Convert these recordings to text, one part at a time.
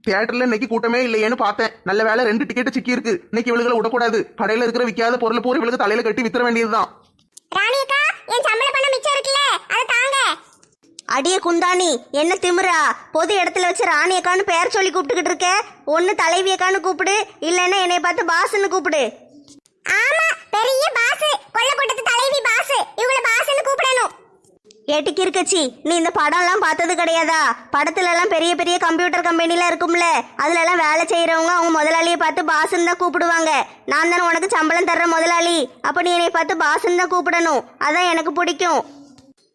தியேட்டர்ல இன்னைக்கு கூட்டமே இல்லையேன்னு பார்த்தேன். நல்ல வேலை 2 டிக்கெட் சிக்கி இருக்கு. இன்னைக்கு இவளுகளை விடக்கூடாது. கடையில இருக்கிற விற்காத பொருள் பூரா இவளுக்கு தலையில கட்டி வித்துற வேண்டியதுதான். ராணியக்கா, என் சம்பள பணம் மிச்சம் இருக்குல்ல, அதை தாங்க. அடியே குந்தாணி, என்ன திமிரா? பொது இடத்துல வச்சு ராணியக்கான்னு பேர் சொல்லி கூப்பிட்டுக்கிட்டு இருக்க. ஒன்னு தலைவியக்கான்னு கூப்பிடு, இல்லைன்னா என்னைய பார்த்து பாஸ்ன்னு கூப்பிடு. ஆமா, பெரிய பாஸ், கொல்லப்பட்டது தலைவி பாஸ், இவங்கள பாஸ்ன்னு கூப்பிடணும். ஏட்டிக்கு இருக்கச்சி, நீ இந்த படம்லாம் பார்த்தது கிடையாதா? படத்துல எல்லாம் பெரிய பெரிய கம்ப்யூட்டர் கம்பெனிலாம் இருக்கும்ல, அதுல எல்லாம் வேலை செய்யறவங்க அவங்க முதலாளியை பார்த்து பாஸ்ன்னு தான் கூப்பிடுவாங்க. நான் தானே உனக்கு சம்பளம் தர்ற முதலாளி, அப்ப நீ என்னை பார்த்து பாஸ்ன்னு தான் கூப்பிடணும். அதான் எனக்கு பிடிக்கும்.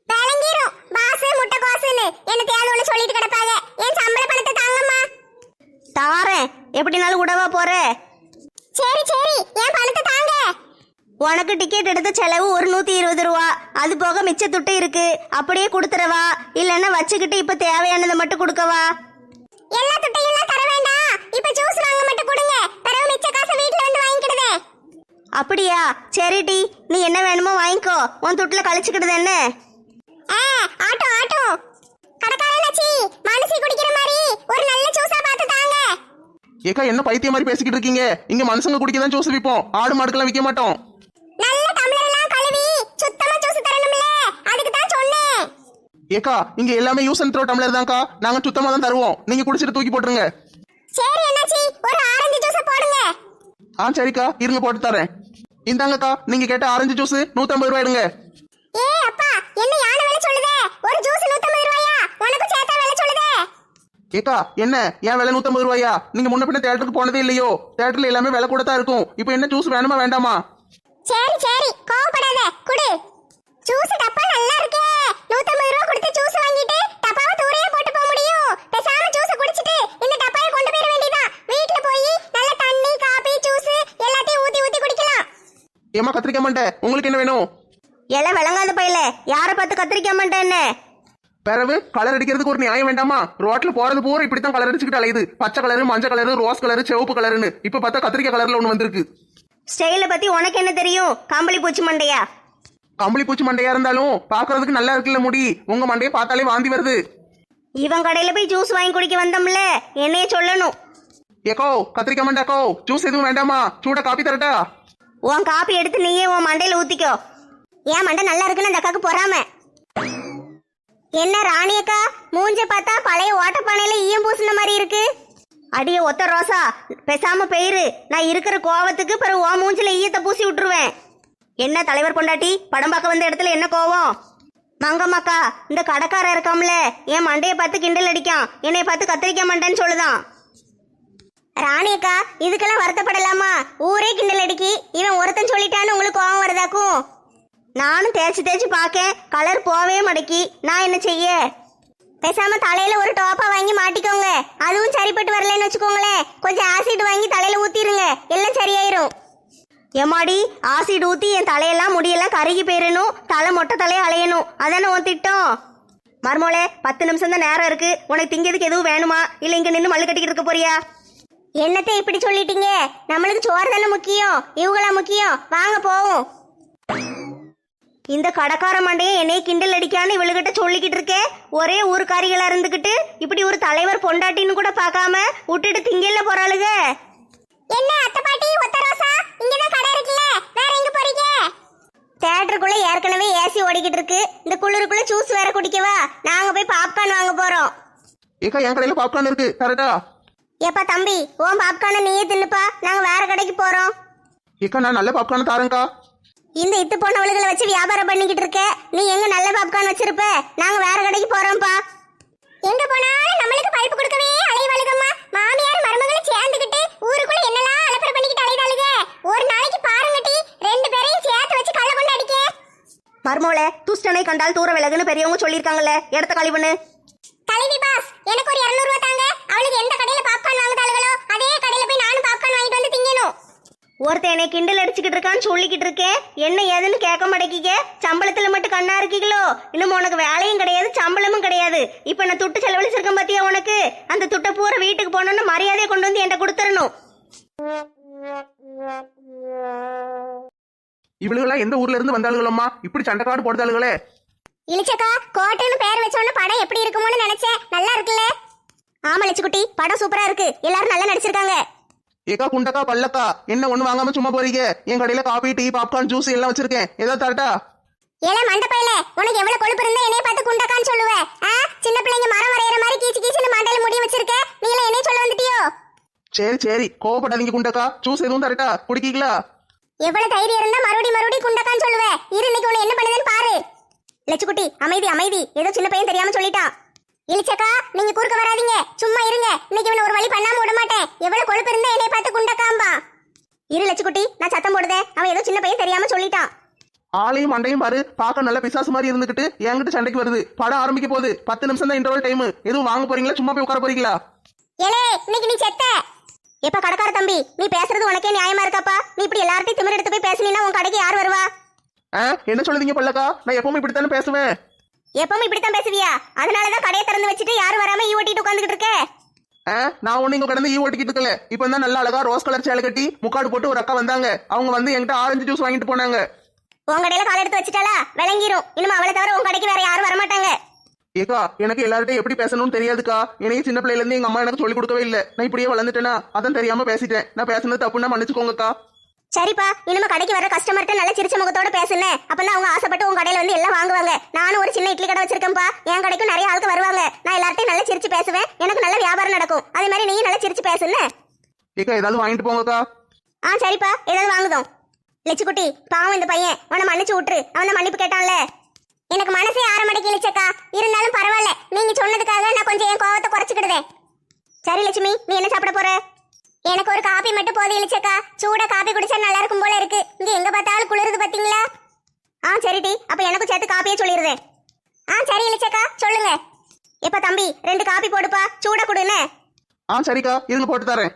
வேலங்கீரும் பாஸ் முட்டைகோசுன்னு என்ன தேவைன்னு சொல்லிட்டு கிடப்பாங்க. என் சம்பள பணத்தை தாங்கம்மா. தாரேன், எப்படினாலும் விடவா போற? சரி சரி, என் பணத்தை தாங்க. உனக்கு டிக்கெட் எடுத்த செலவு ஒரு 120 ரூபா. அது போக மிச்ச துட்டு இருக்கு, அப்படியே கொடுத்துறவா, இல்லைன்னா வச்சுக்கிட்டு இப்ப தேவையானதை மட்டும் கொடுக்கவா? எல்லா துட்டையும் தர வேண்டாம், இப்ப ஜூஸ் வாங்க மட்டும் கொடுங்க. பிறகு மிச்ச காசை வீட்ல வந்து வாங்கிக்கிடுதே. அப்படியா? சரிடி, நீ என்ன வேணுமோ வாங்கிக்கோ. உன் துட்டுல கழிச்சுக்கிடுது என்ன? Auto auto. கடைக்காரனாச்சி, மனசி குடிக்கிற மாதிரி ஒரு நல்ல ஜூஸா பார்த்து தாங்க. ஏக்கா, என்ன பைத்திய மாதிரி பேசிக்கிட்டு இருக்கீங்க? இங்க மனுஷங்க குடிக்கதான் ஜூஸ் விற்போம், ஆடு மாடுக்கெல்லாம் விற்க மாட்டோம். நல்ல டம்ளர் எல்லாம் கழுவி சுத்தமா ஜூஸ் தரணும்ல, அதுக்கு தான் சொன்னேன். ஏக்கா, இங்க எல்லாமே யூஸ் அண்ட் த்ரோ டம்ளர் தான்க்கா. நாங்க சுத்தமா தான் தருவோம். நீங்க குடிச்சிட்டு தூக்கி போட்டுருங்க. சரி அண்ணாச்சி, ஒரு ஆரஞ்சு ஜூஸ் போடுங்க. சரிக்கா, இருங்க போட்டு தரேன். இந்தாங்கக்கா, நீங்க கேட்ட ஆரஞ்சு ஜூஸ் 150 ரூபாய் எடுங்க. அப்பா, என்ன யானை விலை சொல்லுதே? ஒரு ஜூஸ் 150 ரூபாயா? உனக்கு சேத்தா விலை சொல்லுதே? ஏக்கா, என்ன ஏன் விலை 150 ரூபாயா? நீங்க முன்ன பின்ன தியேட்டருக்கு போனதே இல்லையோ? தியேட்டர்ல எல்லாமே விலை கூட தான் இருக்கும். இப்போ என்ன ஜூஸ் வேணுமா வேண்டாமா? சரி சரி, கோவப்படாத, குடு. ஜூஸ் டப்பா நல்லா இருக்கே. 150 ரூபாய் கொடுத்து ஜூஸ் வாங்கிட்டு டப்பாவை தூரையே போட்டு போக முடியும். பேசாம ஜூஸ் குடிச்சிட்டு இந்த டப்பாயை கொண்டு போயிட வேண்டியதான். வீட்ல போய் நல்ல தண்ணி, காபி, ஜூஸ் எல்லாத்தையும் ஊத்தி ஊத்தி குடிக்கலாம். ஏமா கத்திரிக்காய் மண்டை, உங்களுக்கு என்ன வேணும்? எல்லாம் விளங்காத பையில, யாரை பார்த்து கத்திரிக்காய் மாட்டேன் என்ன? பிறகு கலர் அடிக்கிறதுக்கு ஒரு நியாயம் வேண்டாமா? ரோட்ல போறது பூரா இப்படித்தான் கலர் அடிச்சுக்கிட்டு அலையுது. பச்சை கலரு, மஞ்சள் கலரு, ரோஸ் கலரு, சிவப்பு கலருன்னு. இப்ப பார்த்தா கத்திரிக்காய் கலர்ல ஒண்ணு வந்திருக்கு. ஸ்டைல பத்தி உனக்கு என்ன தெரியும்? கம்பளி பூச்சி மண்டையா? கம்பளி பூச்சி மண்டையா இருந்தாலும் பாக்குறதுக்கு நல்லா இருக்குல்ல முடி. உங்க மண்டையை பார்த்தாலே வாந்தி வருது. இவன் கடையில போய் ஜூஸ் வாங்கி குடிக்க வந்தோம்ல, என்னைய சொல்லணும். ஏக்கோ, கத்திரிக்காய் மண்டாக்கோ, ஜூஸ் எதுவும் வேண்டாமா? சூட காப்பி தரட்டா? உன் காப்பி எடுத்து நீயே உன் மண்டையில ஊத்திக்கோ. ஏன் மண்டை நல்லா இருக்குன்னு அந்த அக்காக்கு பொறாம. என்ன ராணியக்கா, மூஞ்ச பார்த்தா பழைய ஓட்டப்பானையில ஈயம் பூசின மாதிரி இருக்கு. அடியே ஒத்த ரோசா, பேசாம பெயிரு. நான் இருக்கிற கோவத்துக்கு பிறகு உன் மூஞ்சில ஈயத்தை பூசி விட்டுருவேன். என்ன தலைவர் பொண்டாட்டி, படம் பார்க்க வந்த இடத்துல என்ன கோவம்? மங்கம்மாக்கா, இந்த கடைக்காரன் இருக்காம்ல, என் மண்டையை பார்த்து கிண்டல் அடிக்கான். என்னைய பார்த்து கத்திரிக்காய் மண்டைன்னு சொல்லுதான். ராணியக்கா, இதுக்கெல்லாம் வருத்தப்படலாமா? ஊரே கிண்டல் அடிக்கி, இவன் ஒருத்தன் சொல்லிட்டான்னு உங்களுக்கு கோவம் வருதாக்கும்? நானும் தேய்ச்சி தேய்ச்சி பார்க்கேன், கலர் போவே மடக்கி. நான் என்ன செய்ய? பேசாம தலையில ஒரு டோப்பா வாங்கி மாட்டிக்கோங்க. அதுவும் சரிப்பட்டு வரலன்னு வச்சுக்கோங்களேன், கொஞ்சம் ஆசிட் வாங்கி தலையில ஊத்திருங்க, எல்லாம் சரியாயிரும். எம்மாடி, ஆசிட் ஊத்தி என் தலையெல்லாம் முடியெல்லாம் கருகி போயிடணும், தலை மொட்டை தலையை அலையணும், அதானே உன் திட்டம்? மர்மோளே, 10 நிமிஷம் தான் நேரம் இருக்கு. உனக்கு திங்கிறதுக்கு எதுவும் வேணுமா, இல்ல இங்க நின்று மல்லு கட்டிக்கிட்டு இருக்க போறியா? என்னத்தை இப்படி சொல்லிட்டீங்க? நம்மளுக்கு சோறு தானே முக்கியம், இவங்களா முக்கியம். வாங்க போவோம். இந்த கடைக்கார மண்டையை என்னைய கிண்டல் அடிக்கான்னு இவளுகிட்ட சொல்லிக்கிட்டு இருக்கேன். ஒரே ஊருக்காரிகளா இருந்துகிட்டு இப்படி ஒரு தலைவர் பொண்டாட்டின்னு கூட பார்க்காம விட்டுட்டு திங்கல போறாளுக. என்ன அத்தை பாட்டி, ஒத்த ரோசா, இங்கதான் கடை இருக்குல்ல, வேற எங்க போறீங்க? தியேட்டருக்குள்ள ஏற்கனவே ஏசி ஓடிக்கிட்டு இருக்கு, இந்த குளிருக்குள்ள ஜூஸ் வேற குடிக்கவா? நாங்க போய் பாப்கார்ன் வாங்க போறோம். ஏக்கா, என் கடையில பாப்கார்ன் இருக்கு, கரெக்டா? ஏப்பா தம்பி, உன் பாப்கார்னை நீயே தின்னுப்பா, நாங்க வேற கடைக்கு போறோம். ஏக்கா, நான் நல்ல பாப்கார்ன் தாரேன்க்கா. இந்த இத்து போனவளுகளை வச்சு வியாபாரம் பண்ணிக்கிட்டு இருக்க, நீ எங்க நல்ல பாப்கார்ன் வச்சிருப்ப? நாங்க வேற கடைக்கு போறோம்ப்பா. எங்க போனாலும் நம்மளுக்கு பல்ப் கொடுக்கவே அலைவாளுகம்மா. மாமியார் மருமகளும் சேர்ந்துக்கிட்டு ஊருக்குள்ள என்னெல்லாம் அலப்பறை பண்ணிக்கிட்டு அலைதாளுக. ஒரு நாளைக்கு பாருங்கட்டி, 2 பேரையும் சேர்த்து வச்சு கள்ள கொண்டு அடிக்க. மர்மோளே, துஷ்டனை கண்டால் தூர விலகுன்னு பெரியவங்க சொல்லியிருக்காங்கல்ல, இடத்த காலி பண்ணு. தலைவி பாஸ், எனக்கு ஒரு 200 ரூபாய் தாங்க. அவளுக்கு எந்த கடையில பாப்கார்ன் வாங்குதாளுகளோ அதே கடையில போய் நானும் பாப்கார்ன் வாங்கிட்டு வந்து திங்கணும். ஒருத்தன் என்னை கிண்டல் அடிச்சுக்கிட்டு இருக்கான்னு சொல்லிக்கிட்டு இருக்கேன், என்ன ஏதுன்னு கேட்க மாட்டேங்கிக்க. சம்பளத்துல மட்டும் கண்ணா இருக்கீங்களோ? இன்னும் உனக்கு வேலையும் கிடையாது, சம்பளமும் கிடையாது. இப்ப நான் துட்டு செலவழிச்சிருக்கேன் பாத்தியா உனக்கு? அந்த துட்டை பூரா வீட்டுக்கு போனோன்னு மரியாதையை கொண்டு வந்து என்கிட்ட கொடுத்துடணும். இவளுகளா எந்த ஊர்ல இருந்து வந்தாளுகளம்மா? இப்படி சண்டைக்காடு போடுதாளுகளே. இளிச்சக்கா, கோட்டைன்னு பேர் வச்சோன்னு படம் எப்படி இருக்குமோன்னு நினைச்சேன். நல்லா இருக்குல்ல? ஆமா லட்சுக்குட்டி, படம் சூப்பரா இருக்கு, எல்லாரும் நல்லா நடிச்சிருக்காங்க. ஏக்கா குண்டக்கா பல்லக்கா என்ன ஒண்ணு வாங்காம சும்மா போறீங்க? என் கடையில காபி டீ பாப்கார்ன் ஜூஸ் எல்லாம் வச்சிருக்கேன், ஏதாவது தரட்டா? ஏல மண்டப்பையில உனக்கு எவ்வளவு கொழுப்பு இருந்தா என்னைய பார்த்து குண்டக்கான்னு சொல்லுவ? சின்ன பிள்ளைங்க மரம் வரையற மாதிரி கீச்சு கீச்சுன்னு மண்டையில முடி வச்சிருக்க, நீல என்னைய சொல்ல வந்துட்டியோ? சரி சரி கோவப்படாதீங்க குண்டக்கா, ஜூஸ் எதுவும் தரட்டா? குடிக்கீங்களா? எவ்வளவு தைரியம் இருந்தா மறுபடி குண்டக்கான்னு சொல்லுவ? இரு இன்னைக்கு உன்னை என்ன பண்ணுதுன்னு பாரு. லட்சுக்குட்டி அமைதி அமைதி, ஏதோ சின்ன பையன் தெரியாம சொல்லிட்டான். இளிச்சக்கா நீங்க குறுக்க வராதீங்க, சும்மா இருங்க. இன்னைக்கு இவனை ஒரு வழி பண்ணாம விட மாட்டேன். எவ்வளவு கொழுப்பு இருந்தா என்னைய பார்த்து குண்டக்காம்பா? இரு லட்சுக்குட்டி, நான் சத்தம் போடுதேன், அவன் ஏதோ சின்ன பையன் தெரியாம சொல்லிட்டான். ஆளையும் மண்டையும் பாரு, பார்க்க நல்ல பிசாசு மாதிரி இருந்துகிட்டு என்கிட்ட சண்டைக்கு வருது. படம் ஆரம்பிக்க போகுது, 10 நிமிஷம் தான் இன்டர்வல் டைம். எதுவும் வாங்க போறீங்களா சும்மா போய் உட்கார போறீங்களா? ஏலே இன்னைக்கு நீ செத்த. எப்ப கடைக்கார தம்பி, நீ பேசுறது உனக்கே நியாயமா இருக்காப்பா? நீ இப்படி எல்லார்ட்டையும் திமிர் எடுத்து போய் பேசினா உன் கடைக்கு யார் வருவா? என்ன சொல்லுதீங்க பல்லக்கா? நான் எப்பவுமே இப்படித்தானே பேசுவேன். எப்பவும் இப்படித்தான் பேசுவியா? அதனாலதான் கடையை திறந்து வச்சுட்டு யாரும் வராம ஈ ஓட்டிட்டு உட்காந்துக்கிட்டு இருக்க. நான் ஒண்ணு இங்க கடந்து ஈ ஓட்டிக்கிட்டு இருக்கல. இப்ப தான் நல்லா அழகா ரோஸ் கலர் சேலை கட்டி முக்காடு போட்டு ஒரு அக்கா வந்தாங்க. அவங்க வந்து என்கிட்ட ஆரஞ்சு ஜூஸ் வாங்கிட்டு போனாங்க. உன் கடையில கால் எடுத்து வச்சுட்டாளா? விளங்கிரும். இனிமே அவளை தவிர உன் கடைக்கு வேற யாரும் வரமாட்டாங்க. ஏக்கா எனக்கு எல்லார்ட்டையும் எப்படி பேசணும்னு தெரியாதுக்கா. எனக்கு சின்ன பிள்ளைல இருந்து எங்க அம்மா எனக்கு சொல்லி கொடுக்கவே இல்லை. நான் இப்படியே வளர்ந்துட்டேனா அதான் தெரியாம பேசிட்டேன். நான் பேசுனது தப்புன்னா மன்னிச்சுக்கோங்கக்கா. சரிப்பா, இனிமே கடைக்கு வர கஸ்டமர்கிட்ட நல்ல சிரிச்ச முகத்தோட பேசுனே, அப்பதான் அவங்க ஆசைப்பட்டு உங்க கடையில வந்து எல்லாம் வாங்குவாங்க. நானும் ஒரு சின்ன இட்லி கடை வச்சிருக்கேன்ப்பா, என் கடைக்கும் நிறைய ஆளுக்கு வருவாங்க. நான் எல்லார்ட்டையும் நல்லா சிரிச்சு பேசுவேன், எனக்கு நல்ல வியாபாரம் நடக்கும். அதே மாதிரி நீயும் நல்லா சிரிச்சு பேசுன்னு. ஏக்கா ஏதாவது வாங்கிட்டு போங்கக்கா. சரிப்பா, ஏதாவது வாங்குதோம். லட்சுக்குட்டி பாவம் இந்த பையன், உன்னை மன்னிச்சு விட்டுரு, அவன் தான் மன்னிப்பு கேட்டான்ல. எனக்கு மனசே ஆரமடைக்கு இளிச்சக்கா. இருந்தாலும் பரவாயில்ல, நீங்க சொன்னதுக்காக நான் கொஞ்சம் என் கோவத்தை குறைச்சுக்கிடுதேன். சரி லட்சுமி, நீ என்ன சாப்பிட போற? எனக்கு ஒரு காபி மட்டும் போதும் இளிச்சக்கா. சூடா காபி குடிச்சா நல்லா இருக்கும் போல இருக்கு. இங்க எங்க பார்த்தாலும் குளிருது பாத்தீங்களா? சரிடி, அப்ப எனக்கும் சேர்த்து காப்பியே சொல்லிடுறேன். சரி இளிச்சக்கா சொல்லுங்க. எப்ப தம்பி 2 காப்பி போடுப்பா, சூடா கொடுன்னு. சரிக்கா இருங்க போட்டு தரேன்.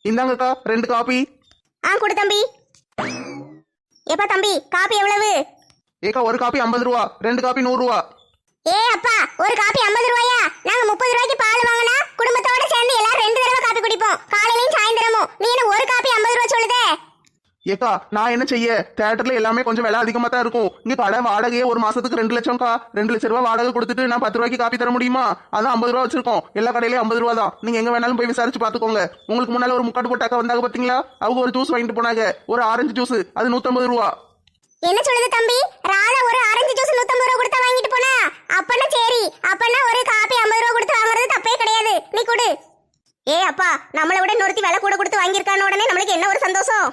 இந்தாங்கக்கா 2 காபி. கொடு தம்பி. எப்ப தம்பி காப்பி எவ்வளவு? ஏக்கா ஒரு காப்பி 50 ரூபா, 2 காப்பி 100 ரூபா. அப்பா ஒரு காப்பி 50 ரூபாயா? நாங்க 30 ரூபாய்க்கு பால் வாங்கினா குடும்பத்தோட சேர்ந்து எல்லாரும் 2 தடவை காப்பி குடிப்போம், காலையிலயும் சாயந்தரமும். நீ என்ன ஒரு காப்பி 50 ரூபா சொல்லுதே? ஏக்கா நான் என்ன செய்ய, தியேட்டர்ல எல்லாமே கொஞ்சம் விலை அதிகமா தான் இருக்கும். இங்க கடை வாடகையே ஒரு மாசத்துக்கு 2 லட்சம்க்கா. 2 லட்சம் ரூபாய் வாடகை கொடுத்துட்டு நான் 10 ரூபாய்க்கு காப்பி தர முடியுமா? அதான் 50 ரூபா வச்சிருக்கோம். எல்லா கடையிலயும் 50 ரூபா தான். நீங்க எங்க வேணாலும் போய் விசாரிச்சு பாத்துக்கோங்க. உங்களுக்கு முன்னால ஒரு முக்காடு போட்டு அக்கா வந்தாங்க பாத்தீங்களா? அவங்க ஒரு ஜூஸ் வாங்கிட்டு போனாங்க, ஒரு ஆரஞ்சு ஜூஸ், அது 150 ரூபா. என்ன சொல்லுது தம்பி? ராதா ஒரு ஆரஞ்சு ஜூஸ் 150 ரூபா கொடுத்தா வாங்கிட்டு போனா? அப்பனா சரி, அப்பனா ஒரு காப்பி 50 ரூபா கொடுத்து வாங்குறது தப்பே கிடையாது. நீ கொடு. அப்பா, நம்மளை விட இன்னொருத்தி விலை கூட கொடுத்து வாங்கியிருக்கான உடனே நம்மளுக்கு என்ன ஒரு சந்தோஷம்.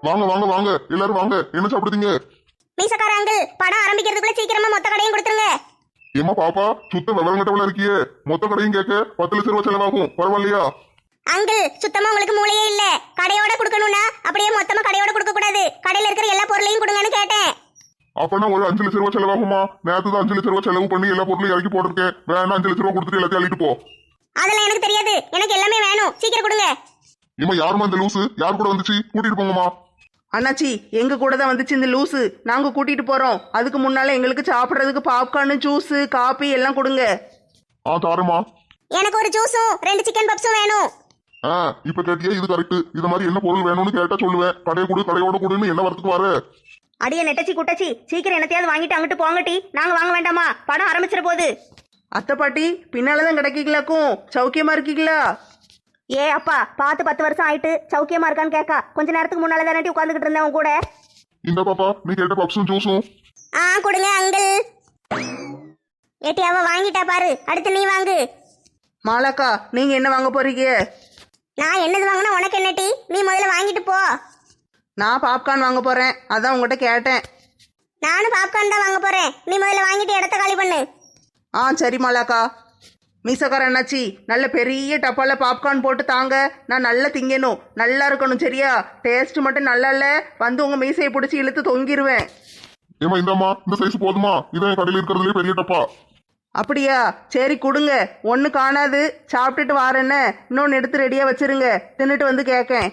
வாங்க வாங்க வாங்க எல்லாரும் வாங்க. என்ன சாப்பிடுறீங்க? மீசக்கார அங்கிள், படம் ஆரம்பிக்கிறதுக்குள்ள சீக்கிரமா மொத்த கடையும் கொடுத்துருங்க. ஏமா பாப்பா, சுத்த விவரம் கட்டவளா இருக்கியே. மொத்த கடையும் கேட்க 10 லட்சம் ரூபாய் செலவாகும், பரவாயில்லையா? அங்கிள், சுத்தமா உங்களுக்கு மூளையே இல்ல. கடையோட கொடுக்கணும்னா அப்படியே மொத்தமா கடையோட கொடுக்க கூடாது, கடையில இருக்கிற எல்லா பொருளையும் கொடுங்கன்னு கேட்டேன். அப்பனா ஒரு 5 லட்சம் ரூபாய் செலவாகுமா? நேத்து தான் 5 லட்சம் ரூபாய் செலவு பண்ணி எல்லா பொருளையும் இறக்கி போட்டிருக்கேன். வேணா 5 லட்சம் ரூபாய் கொடுத்துட்டு எல்லாத்தையும் அள்ளிட்டு போ. அதெல்லாம் எனக்கு தெரியாது, எனக்கு எல்லாமே வேணும், சீக்கிரம் கொடுங்க. இம்மா யாருமா இந்த லூசு? யார் கூட வந்துச்சு? கூட்டிட்டு போங்கம்மா. அண்ணாச்சி எங்க கூட தான் வந்துச்சு இந்த லூசு, நாங்க கூட்டிட்டு போறோம். அதுக்கு முன்னால எங்களுக்கு சாப்பிடுறதுக்கு பாப்கார்னு ஜூஸ் காபி எல்லாம் கொடுங்க. தாரேம்மா. எனக்கு ஒரு ஜூஸும் 2 சிக்கன் பப்ஸும் வேணும். இப்ப கேட்டியே, இது கரெக்ட். இது மாதிரி என்ன பொருள் வேணும்னு கேட்டா சொல்லுவேன். கடையை கொடு கடையோட கொடுன்னு என்ன வரத்துக்கு வர? அடியே நெட்டச்சி குட்டச்சி, சீக்கிரம் என்னத்தையாவது வாங்கிட்டு அங்கிட்டு போங்கட்டி. நாங்க வாங்க வேண்டாமா? படம் ஆரம்பிச்சிட போகுது. அத்தை பாட்டி பின்னாலதான் கிடைக்கீங்களாக்கும், சௌக்கியமா இருக்கீங்களா? அப்பா, பார்த்து 10 வருஷம் ஆயிட்டு சௌக்கியமா இருக்கான்னு கேட்கா. கொஞ்ச நேரத்துக்கு முன்னால தானே உட்காந்துக்கிட்டு இருந்தேன் உன் கூட. இந்த பாப்பா, நீ கேட்ட பப்ஸும் ஜூஸும். கொடுங்க அங்கிள். ஏட்டி அவ வாங்கிட்டா பாரு, அடுத்து நீ வாங்கு. மாலாக்கா நீங்க என்ன வாங்க போறீங்க? நான் என்னது வாங்கினா உனக்கு என்னட்டி? நீ முதல்ல வாங்கிட்டு போ. நான் பாப்கார்ன் வாங்க போறேன், அதான் உங்ககிட்ட கேட்டேன். நானும் பாப்கார்ன் தான் வாங்க போறேன், நீ முதல்ல வாங்கிட்டு இடத்த காலி பண்ணு. சரி மாலாக்கா. மீசக்கார அண்ணாச்சி நல்ல பெரிய டப்பால பாப்கார்ன் போட்டு தாங்க, நான் நல்லா திங்கணும், நல்லா இருக்கணும் சரியா? டேஸ்ட் மட்டும் நல்லா இல்ல, வந்து உங்க மீசையை பிடிச்சி இழுத்து தொங்கிருவேன். ஏமா இந்தாம்மா, இந்த சைஸ் போதுமா? இதான் கடையில் இருக்கிறதுலே பெரிய டப்பா. அப்படியா? சரி கொடுங்க. ஒன்று காணாது, சாப்பிட்டுட்டு வாரேன்னு இன்னொன்று எடுத்து ரெடியா வச்சிருங்க, தின்னுட்டு வந்து கேட்கேன்.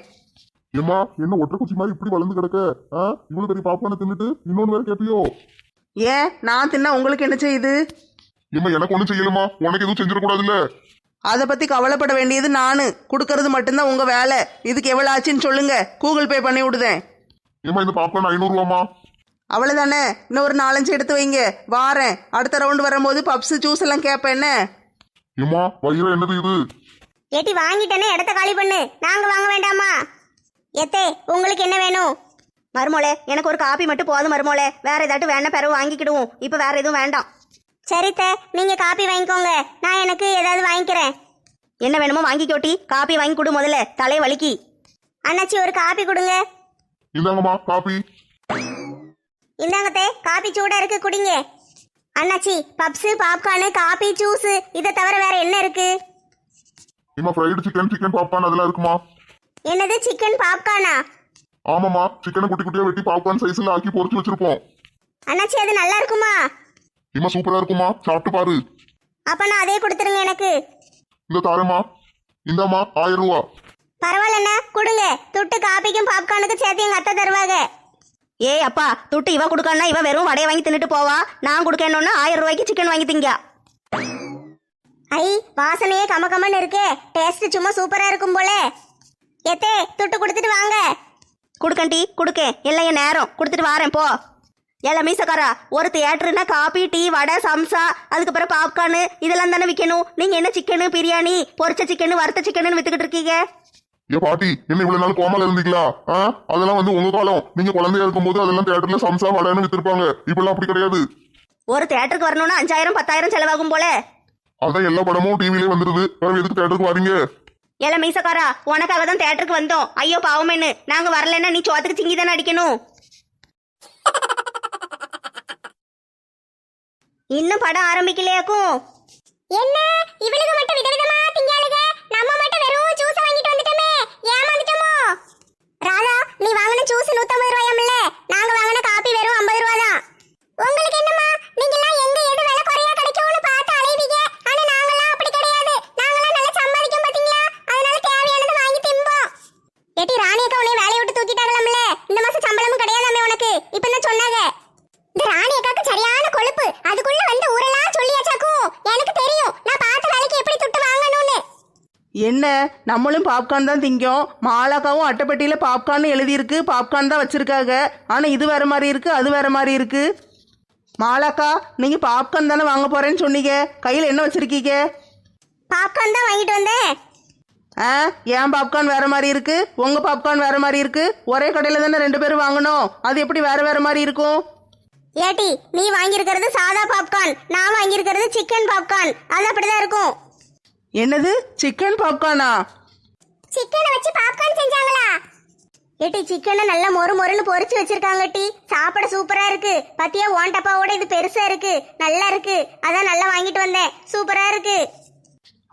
ஏமா என்ன ஒற்றை குச்சி மாதிரி இப்படி வளர்ந்து கிடக்க? இவ்வளவு பெரிய பாப்பான தின்னுட்டு இன்னொன்னு வேற கேப்பியோ? ஏன் நான் தின்னா உங்களுக்கு என்ன செய்யுது? ஏமா எனக்கு ஒண்ணும் செய்யலமா, உனக்கு எதுவும் செஞ்சிடக்கூடாதுல்ல. அதை பத்தி கவலைப்பட வேண்டியது நானு, கொடுக்கறது மட்டும்தான் உங்க வேலை. இதுக்கு எவ்வளவு ஆச்சுன்னு சொல்லுங்க, கூகுள் பே பண்ணி விடுதேன். ஏமா இந்த பாப்கார்ன் 500 ரூபாமா. அவ்வளவுதானே, இன்னும் ஒரு 4-5 எடுத்து வைங்க, வாரேன். அடுத்த ரவுண்டு வரும்போது பப்ஸ் ஜூஸ் எல்லாம் கேட்பேன். என்ன ஏம்மா வயிறு என்னது இது? ஏட்டி வாங்கிட்டேனே, இடத்த காலி பண்ணு. நாங்க வாங்க வேண்டாமா? எத்தே உங்களுக்கு என்ன வேணும்? மருமோளே எனக்கு ஒரு காப்பி மட்டும் போதும் மருமோளே. வேற ஏதாட்டும் வேணா பிறகு வாங்கிக்கிடுவோம். இப்போ வேற எதுவும் வேண்டாம். சரித்தே, நீங்க காப்பி வாங்கிக்கோங்க. நான் எனக்கு ஏதாவது வாங்கிக்கிறேன். என்ன வேணுமோ வாங்கிக்கோட்டி. காப்பி வாங்கி கொடு முதல்ல, தலை வலிக்கி. அண்ணாச்சி ஒரு காப்பி கொடுங்க. இந்தாங்கம்மா காப்பி. இந்தாங்கத்தே, காப்பி சூடா இருக்கு, குடிங்க. அண்ணாச்சி பப்ஸ், பாப்கார்னு, காப்பி, ஜூஸ் இதை தவிர வேற என்ன இருக்கு? இம்மா ஃப்ரைடு சிக்கன், சிக்கன் பாப்கார்ன் அதெல்லாம் இருக்குமா? என்னது சிக்கன் பாப்கார்னா? ஆமாம்மா, சிக்கனை குட்டி குட்டியா வெட்டி பாப்கார்ன் சைஸ்ல ஆக்கி பொரிச்சு வச்சிருப்போம். அண்ணாச்சி அது நல்லா இருக்குமா? இம்மா சூப்பரா இருக்குமா, சாப்பிட்டு பாரு. அப்ப நான் அதே கொடுத்துருங்க எனக்கு. இந்த தாரேம்மா. இந்தாம்மா 1000 ரூபா. பரவாயில்லண்ணா கொடுங்க. துட்டு காப்பிக்கும் பாப்கார்னுக்கும் சேர்த்து எங்க அத்தை தருவாங்க. ஏய் அப்பா, துட்டு இவ கொடுக்கணும்னா இவ வெறும் வடையை வாங்கி தின்னுட்டு போவா. நான் கொடுக்கணும்னா 1000 ரூபாய்க்கு சிக்கன் வாங்கி திங்க. ஐ வாசனையே கமகமன்னு இருக்கே. டேஸ்ட் சும்மா சூப்பரா இருக்கும் போல. எத்தே துட்டு கொடுத்துட்டு வாங்க. கொடுக்கண்டி கொடுக்கேன். எல்லாம் என் நேரம் கொடுத்துட்டு வாரேன் போ. ஏல மீசக்காரா, ஒரு தியேட்டருனா காபி, டீ, வடை, சம்சா, அதுக்கப்புறம் பாப்கார்னு இதெல்லாம் தானே விற்கணும். நீங்க என்ன சிக்கனு, பிரியாணி, பொரிச்ச சிக்கனு, வறுத்த சிக்கனு வித்துக்கிட்டு இருக்கீங்க? ஏ பாட்டி, என்ன இவ்வளவு நாள் கோமால இருந்தீங்களா? அதெல்லாம் வந்து உங்க காலம். நீங்க குழந்தையா இருக்கும்போது அதெல்லாம் தியேட்டர்ல சம்சா வடைன்னு வித்திருப்பாங்க. இப்பெல்லாம் அப்படி கிடையாது. ஒரு தியேட்டருக்கு வரணும்னா 5000 10,000 செலவாகும் போல. அதான் எல்லா படமும் டிவிலே வந்துருது. வேற எதுக்கு தியேட்டருக்கு வரீங்க? ஏல மீசக்காரா, உனக்காக தான் தியேட்டருக்கு வந்தோம். ஐயோ பாவமேன்னு. நாங்க வரலன்னா நீ சோத்துக்கு சிங்கி தானே அடிக்கணும். இன்னும் படம் ஆரம்பிக்கலையாக்கும்? என்ன இவளுக்கு மட்டும் விதவிதமா திங்காளுக, நம்ம மட்டும் வெறும் ஜூஸ் வாங்கிட்டு வந்துட்டோமே, ஏமாந்துட்டோமோ? ராதா, நீ வாங்கின ஜூஸ் 150 ரூபாயாம்ல, நாங்க வாங்கின காபி வெறும் 50 ரூபா தான். உங்களுக்கு என்னம்மா, நீங்க எல்லாம் எங்க எது விலை குறையா கிடைக்கும்னு பார்த்து அலைவீங்க. ஆனா நாங்கலாம் அப்படி கிடையாது. நாங்கலாம் நல்லா சம்பாதிக்கும் பாத்தீங்களா, அதனால தேவையானதை வாங்கி திம்போம். ஏட்டி ராணி அக்கா உன்னை வேலையை விட்டு தூக்கிட்டாங்களாம்ல, இந்த மாசம் சம்பளமும் கிடையாதாமே உனக்கு. இப்ப என்ன சொன்னாங்க? இந்த ராணி அக்காக்கு சரியான கொழுப்பு. அதுக்குள்ள வந்து ஊரெல்லாம் சொல்லியாச்சாக்கும். எனக்கு தெரியும், நான் பார்த்த வேலைக்கு எப்படி துட்டு வாங்கணும்னு. என்ன நம்மளும் பாப்கார்ன் தான் திங்கோம். மாலாக்காவும் அட்டைப்பெட்டியில் பாப்கார்ன் எழுதியிருக்கு, பாப்கார்ன் தான் வச்சிருக்காங்க. ஆனால் இது வேற மாதிரி இருக்கு, அது வேற மாதிரி இருக்கு. மாலாக்கா, நீங்கள் பாப்கார்ன் தானே வாங்க போறேன்னு சொன்னீங்க, கையில் என்ன வச்சிருக்கீங்க? பாப்கார்ன் தான் வாங்கிட்டு வந்தேன். ஏன் பாப்கார்ன் வேற மாதிரி இருக்கு, உங்க பாப்கார்ன் வேற மாதிரி இருக்கு. ஒரே கடையில் தானே 2 பேரும் வாங்கணும், அது எப்படி வேற வேற மாதிரி இருக்கும்? ஏட்டி, நீ வாங்கியிருக்கிறது சாதா பாப்கார்ன், நான் வாங்கியிருக்கிறது சிக்கன் பாப்கார்ன். அது அப்படிதான் இருக்கும். என்னது சிக்கன் பாப்கார்னா? சிக்கனை வச்சு பாப்கார்ன் செஞ்சாங்களா? ஏட்டி சிக்கனை நல்லா மொறு மொறுன்னு பொரிச்சு வச்சிருக்காங்க டி. சாப்பிட சூப்பரா இருக்கு. பத்தியா ஓன் டப்பாவோட இது பெருசா இருக்கு, நல்லா இருக்கு. அதான் நல்லா வாங்கிட்டு வந்தேன். சூப்பரா இருக்கு.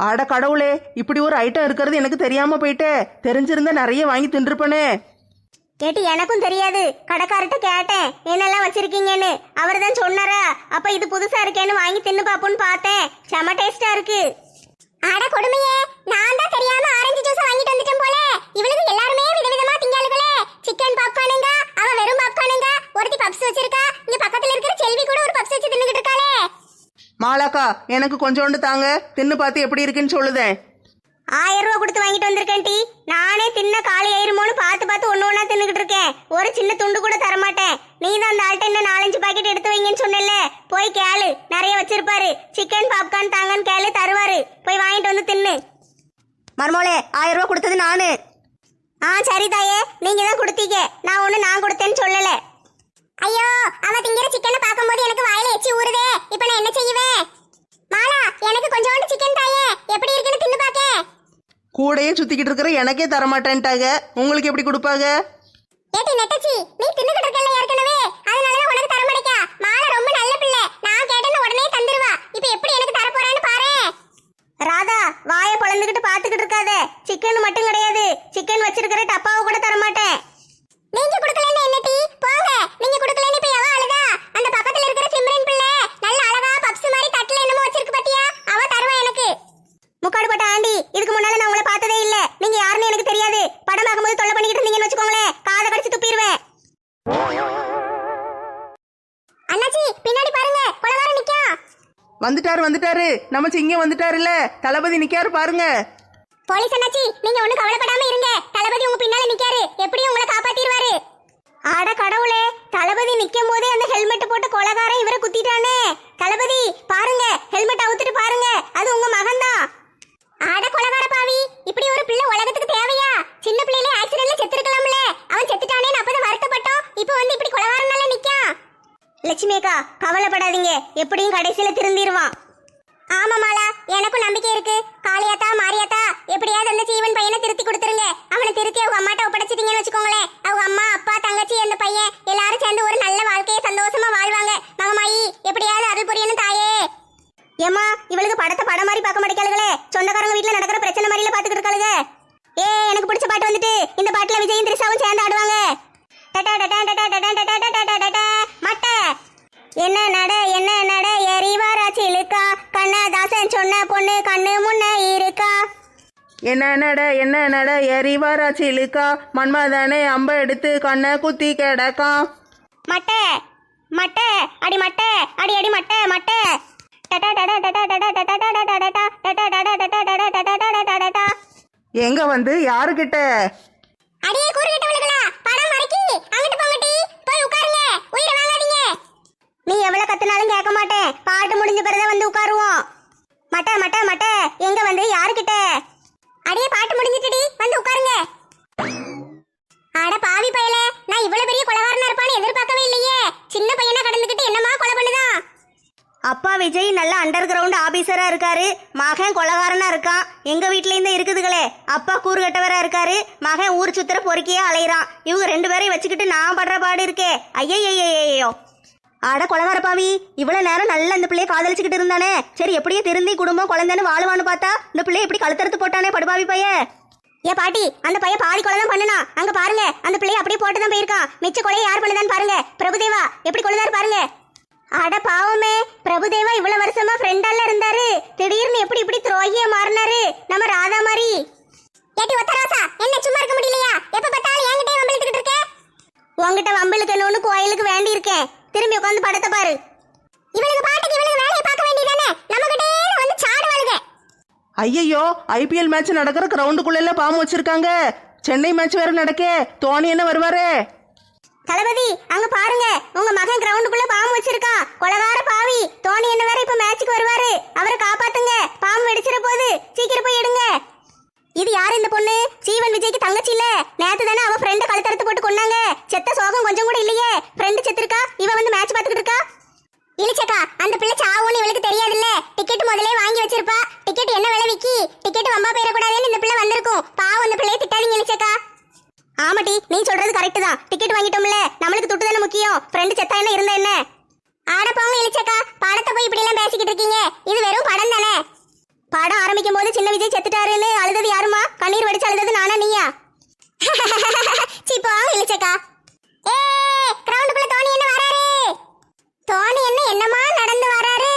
அட கடவுளே, இப்படி ஒரு ஐட்டம் இருக்கிறது எனக்கு தெரியாம போயிட்டே. தெரிஞ்சிருந்தா நிறைய வாங்கி தின்றுப்பனே. ஏட்டி எனக்கும் தெரியாது. கடைக்கார்ட்ட கேட்டேன் என்னெல்லாம் வச்சிருக்கீங்கன்னு. அவர் தான் சொன்னாரா. அப்ப இது புதுசா இருக்கேன்னு வாங்கி தின்னு பாப்போன்னு பார்த்தேன். செம டேஸ்டா இருக்கு. அட கொடுமையே, நான் தான் தெரியாம ஆரஞ்சு ஜூஸ் வாங்கிட்டு வந்துட்டேன் போல. இவளுக்கு எல்லாருமே விதவிதமா திங்காளுகளே. சிக்கன் பாப்கார்னுங்க, அவ வெறும் பாப்கார்னுங்க. ஒருத்தி பப்ஸ் வச்சிருக்கா. இங்க பக்கத்துல இருக்கிற செல்வி கூட ஒரு பப்ஸ் வச்சு தின்னுகிட்டு இருக்காளே. மாலாக்கா, எனக்கு கொஞ்சோண்டு தாங்க, தின்னு பார்த்து எப்படி இருக்குன்னு சொல்லுதேன். 1000 ரூபா கொடுத்து வாங்கிட்டு வந்திருக்கேன் டி. நானே தின்ன காலி ஆயிருமோன்னு பார்த்து பார்த்து ஒண்ணு ஒண்ணா தின்னுகிட்டு இருக்கேன். ஒரு சின்ன துண்டு கூட தரமாட்டேன். நீ தான் அந்த ஆள்கிட்ட இன்னும் 4-5 பாக்கெட் எடுத்து வைங்கன்னு சொன்னல. போய் கேளு, நிறைய வச்சிருப்பாரு. சிக்கன் பாப்கார்ன் தாங்கன்னு கேளு, தருவாரு. போய் வாங்கிட்டு வந்து தின்னு. மர்மோளே, 1000 ரூபா கொடுத்தது நானு. சரி தாயே, நீங்க தான் கொடுத்தீங்க. நான் கொடுத்தேன்னு சொல்லல. ஐயோ, அவ திங்கிற சிக்கனை பார்க்கும்போது எனக்கு வாயில எச்சி ஊறுதே. இப்போ நான் என்ன செய்வேன்? மாலா, எனக்கு கொஞ்சோண்டு சிக்கன் தாயே, எப்படி இருக்குன்னு தின்னு பாக்க. கூடையே சுத்திக்கிட்டு இருக்கிற எனக்கே தரமாட்டேன்ட்டாங்க, உங்களுக்கு எப்படி கொடுப்பாங்க? ஏட்டி நெட்டச்சி, நீ தின்னுகிட்டு இருக்கல ஏற்கனவே, அதனால தான் உனக்கு தர மாட்டேக்கா. மாலா ரொம்ப நல்ல பிள்ளை, நான் கேட்டேன்னு உடனே தந்துருவா. இப்போ எப்படி எனக்கு தர போறான்னு பாரு. ராதா, வாயை பொளந்துக்கிட்டு பாத்துக்கிட்டு இருக்காத. சிக்கன் மட்டும் கிடையாது, சிக்கன் வச்சிருக்கிற டப்பாவை கூட தரமாட்டேன். நீங்க கொடுக்கலன்னு என்ன டீ? போங்க. நீங்க கொடுக்கலன்னு இப்ப எவ அழுதா? அந்த பக்கத்துல இருக்கிற சிம்ரன் பிள்ளை நல்ல அழகா பப்ஸ் மாதிரி தட்டுல என்னமோ வச்சிருக்கு பாத்தியா? அவ தருவா எனக்கு. முக்காடு போட்ட ஆண்டி, இதுக்கு முன்னால நான் உங்களை பார்த்ததே இல்ல. நீங்க யாருன்னு எனக்கு தெரியாது. படம் பார்க்கும்போது தொல்லை பண்ணிக்கிட்டு இருந்தீங்கன்னு வச்சுக்கோங்களேன், காதை கடிச்சு துப்பிடுவேன். அண்ணாச்சி, பின்னாடி பாருங்க, கொலகாரன் நிக்கா. வந்துட்டாரு, நம்ம சிங்கம் வந்துட்டாருல்ல, தளபதி நிக்காரு பாருங்க. போலீஸ் அண்ணாச்சி, நீங்க ஒண்ணும் கவலைப்படாம இருங்க. தளபதி உங்க பின்னால நிக்காரு, எப்படியும் உங்களை காப்பாத்திடுவாரு. ஆட கடவுளே, தளபதி நிக்கும் போதே அந்த ஹெல்மெட் போட்டு கொலகாரன் இவரை குத்திட்டானே. தளபதி பாருங்க, ஹெல்மெட் அவுத்துட்டு பாருங்க, அது உங்க மகன்தான். கவலைப்படாதீங்க, எப்படியும் கடைசியில திருந்திடுவான். ஆமா மாலா, எனக்கும் நம்பிக்கை இருக்கு. காளியாத்தா மாரியாத்தா எப்படியாவது அந்த ஜீவன் பையனை திருத்தி கொடுத்துருங்க. அவனை திருத்தி அவங்க அம்மாட்ட ஒப்படைச்சிட்டீங்கன்னு வச்சுக்கோங்களேன், அவங்க அம்மா அப்பா தங்கச்சி அந்த பையன் எல்லாரும் சேர்ந்து ஒரு நல்ல வாழ்க்கையை சந்தோஷமா வாழ்வாங்க. மகமாயி எப்படியாவது அருள் புரியணும் தாயே. ஏமா இவளுக்கு படத்தை படம் மாதிரி பார்க்க மாட்டேங்காளுகளே, சொந்தக்காரங்க வீட்டுல நடக்கிற பிரச்சனை மாதிரில பாத்துக்கிட்டு இருக்காளுங்க. எனக்கு பிடிச்ச பாட்டு வந்துட்டு, இந்த பாட்டுல விஜயும் திரிஷாவும் சேர்ந்து ஆடுவாங்க. மட்டை என்ன நட எரிவாராச்சி இழுக்கா, கண்ணதாசன் சொன்ன பொண்ணு கண்ணு முன்ன இருக்கா. என்ன நட எரிவாராச்சி இழுக்கா, மன்மதனே அம்ப எடுத்து கண்ணை குத்தி கிடக்கா. மட்டை மட்டை அடி மட்டை அடி அடி மட்டை மட்டை. எங்க வந்து யாருகிட்ட? அடியே கூறுகிட்டவளுகளா, படம் மறைக்கி அங்கிட்டு போங்கட்டி, போய் உட்காருங்க, உயிரை வாங்காதீங்க. நீ எவ்வளவு கத்துனாலும் கேட்க மாட்டேன், பாட்டு முடிஞ்ச பிறகு வந்து உட்காருவோம். மட்டை மட்டை மட்டை எங்க வந்து யாருக்கிட்ட? அடியே பாட்டு முடிஞ்சிட்டுடி, வந்து உட்காருங்க. அட பாவி பயல, நான் இவ்வளவு பெரிய கொலகாரனா இருப்பான்னு எதிர்பார்க்கவே இல்லையே. சின்ன பையனா கடந்துக்கிட்டு என்னமா கொலை பண்ணுதான்? அப்பா விஜய் நல்ல அண்டர் கிரவுண்ட் ஆபீசரா இருக்காரு, மகன் கொலகாரனா இருக்கான். எங்க வீட்லயும் தான் இருக்குதுகளே, அப்பா கூறு கட்டவரா இருக்காரு, மகன் ஊர் சுத்துற பொறுக்கியே அலையிறான். இவங்க 2 பேரையும் வச்சுக்கிட்டு நான் படுற பாடு இருக்கே. ஐயோ அட கொலகார பாவி, இவ்வளவு நேரம் நல்ல இந்த பிள்ளைய காதலிச்சுக்கிட்டு இருந்தானே, சரி எப்படியே திருந்தி குடும்பம் குழந்தைன்னு வாழுவான்னு பார்த்தா இந்த பிள்ளைய எப்படி கழுத்தறுத்து போட்டானே படுபாவி பைய. ஏ பாட்டி, அந்த பையன் பாதி கொலை தான் பண்ணனா. அங்க பாருங்க, அந்த பிள்ளைய அப்படியே போட்டுதான் போயிருக்கான். மிச்ச கொலையை யார் பண்ணுதான்னு பாருங்க. பிரபுதேவா எப்படி கொலைதாரு பாருங்க. அட பாவமே, பிரபுதேவா இவ்வளவு வருஷமா ஃப்ரெண்டால இருந்தாரு, திடீர்னு எப்படி இப்படி துரோகியா மாறினாரு நம்ம ராதா மாதிரி. ஏட்டி ஒத்தராசா, என்ன சும்மா இருக்க முடியலையா? எப்ப பார்த்தாலும் என்கிட்டே வம்பிழுத்துக்கிட்டு இருக்க. உங்ககிட்ட வம்பிழுக்கணும்னு கோயிலுக்கு வேண்டி இருக்கேன், திரும்பி உட்காந்து படத்தை பாரு. இவளுக்கு பாட்டுக்கு இவளுக்கு வேலையை பார்க்க வேண்டியதானே, நம்ம கிட்டே வந்து சாடுவாளுங்க. ஐயையோ, ஐபிஎல் மேட்ச் நடக்கிற கிரவுண்டுக்குள்ள பாம்பு வச்சிருக்காங்க. சென்னை மேட்ச் வேற நடக்கே, தோனி என்ன வருவாரு? தளபதி அங்க பாருங்க, உங்க மகன் கிரவுண்டுக்குள்ள பாம்பு வச்சிருக்கா. கொலகார பாவி, தோனி என்ன வேற இப்ப மேட்சுக்கு வருவாரு, அவரை காப்பாத்துங்க, பாம்பு வெடிச்சிட போகுது, சீக்கிரம் போய் எடுங்க. இது யாரு இந்த பொண்ணு? ஜீவன் விஜய்க்கு தங்கச்சி இல்ல? நேத்து தானே அவ ஃப்ரெண்ட கழுத்தறுத்து போட்டு கொண்டாங்க, செத்த சோகம் கொஞ்சம் கூட இல்லையே. ஃப்ரெண்டு செத்துருக்கா, இவ வந்து மேட்ச் பாத்துக்கிட்டு இருக்கா. இளிச்சக்கா, அந்த பிள்ளை சாவுன்னு இவளுக்கு தெரியாதுல்ல. டிக்கெட் முதலே வாங்கி வச்சிருப்பா. டிக்கெட் என்ன விலை விக்கி, டிக்கெட் வம்பா போயிடக்கூடாதுன்னு இந்த பிள்ளை வந்திருக்கும். பாவம், அந்த பிள்ளையை திட்டாதீங்க இளிச்சக்கா. ஆமாட்டி, நீ சொல்றது கரெக்ட் தான். டிக்கெட் வாங்கிட்டோம்ல, நம்மளுக்கு துட்டு தானே முக்கியம், ஃப்ரெண்டு செத்தா என்ன இருந்தா என்ன. ஆட போங்க இளிச்சக்கா, படத்தை போய் இப்படி எல்லாம் பேசிக்கிட்டு இருக்கீங்க. இது வெறும் படம் தானே. படம் ஆரம்பிக்கும் போது சின்ன விஜய் செத்துட்டாருன்னு அழுதது யாருமா? கண்ணீர் வடிச்சு அழுதது நானா நீயா? சிப்போ இளிச்சக்கா. ஏ கிரவுண்டுக்குள்ள தோனி என்ன வராரு? தோனி என்னமா நடந்து வராரு?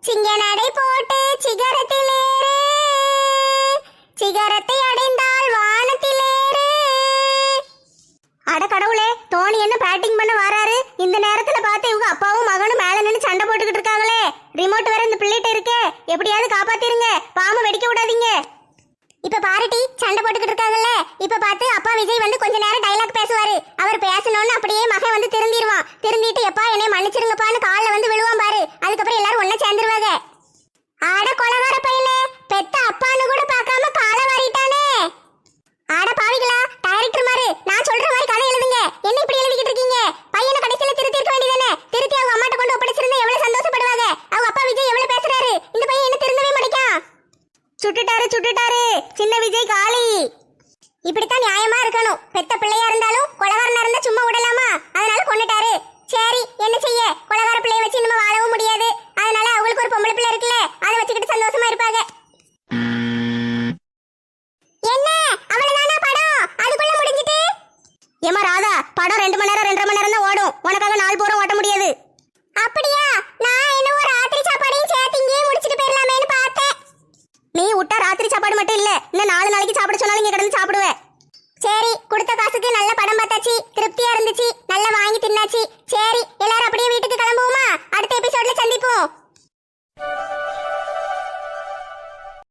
சிங்க நடை போட்டு சிகரத்திலேறு, சிகரத்தை அடைந்தால் வானத்திலேறு. அட கடவுளே, தோனி என்ன பேட்டிங் பண்ண வராரு? இந்த நேரத்துல பார்த்து இவங்க அப்பாவும் மகனும் மேல நின்று சண்டை போட்டுக்கிட்டு இருக்காங்களே. ரிமோட் வேற இந்த பிள்ளைகிட்ட இருக்கே, எப்படியாவது காப்பாத்திருங்க, பாம்பு வெடிக்க விடாதீங்க. இப்ப பாருட்டி, சண்டை போட்டுக்கிட்டு இருக்காங்கல்ல. இப்ப பார்த்து அப்பா விஜய் வந்து கொஞ்ச நேரம் டைலாக் பேசுவாரு. அவர் பேசணும்னு அப்படியே மகன் வந்து திருந்திடுவான். திருந்திட்டு எப்பா என்னை மன்னிச்சிருங்கப்பான்னு காலில் வந்து விழுவான் பாரு. அதுக்கப்புறம் எல்லாரும் ஒண்ணா சேர்ந்துருவாங்க. ஆட கொலகார பையனே, பெத்த அப்பான்னு கூட பார்க்காம காலை வாரிட்டானே. ஆட பாவிகளா, டைரக்டர் மாரு, நான் சொல்ற மாதிரி கதை எழுதுங்க. என்ன இப்படி எழுதிக்கிட்டு இருக்கீங்க? பையனை கடைசியில திருத்தி இருக்க வேண்டியதானே. திருத்தி அவங்க அம்மாட்ட கொண்டு ஒப்படைச்சிருந்தா எவ்வளவு சந்தோஷப்படுவாங்க. அவங்க அப்பா விஜய் எவ்வளவு பேசுறாரு, இந்த பையன் என்ன திருந்தவே மாட்டேங்கான். சுட்டுட்டாரு, சின்ன விஜய் காளி. இப்படித்தான் நியாயமா இருக்கணும். பெத்த பிள்ளையா இருந்தாலும் கொலகாரனா இருந்தா சும்மா விடலாமா? அதனால கொன்னுட்டாரு. சரி, என்ன செய்ய, கொலகார பிள்ளைய வச்சு நம்ம வாழவும் முடியாது. அதனால அவங்களுக்கு ஒரு பொம்பளை பிள்ளை இருக்குல்ல, அதை வச்சுக்கிட்டு சந்தோஷமா இருப்பாங்க. என்ன அவ்வளவுதானா படம்? அதுக்குள்ள முடிஞ்சிட்டு? ஏமா ராதா, படம் 2 மணி நேரம் 2.5 மணி நேரம் தான் ஓடும், உனக்காக 4 போரம் ஓட்ட முடியாது. அப்படியா? நான் இன்னும் ஒரு ராத்திரி சாப்பாடையும் சேர்த்து இங்கேயே முடிச்சிட்டு போயிடலாமேன்னு பார்த்தேன். நீ விட்டா ராத்திரி சாப்பாடு மட்டும் இல்ல, இன்னும் 4 நாளைக்கு சாப்பிட சொன்னாலும் இங்க கிடந்து சாப்பிடுவேன். சரி, கொடுத்த காசுக்கு நல்ல படம் பார்த்தாச்சு, திருப்தியா இருந்துச்சு, நல்லா வாங்கி தின்னாச்சு. சரி,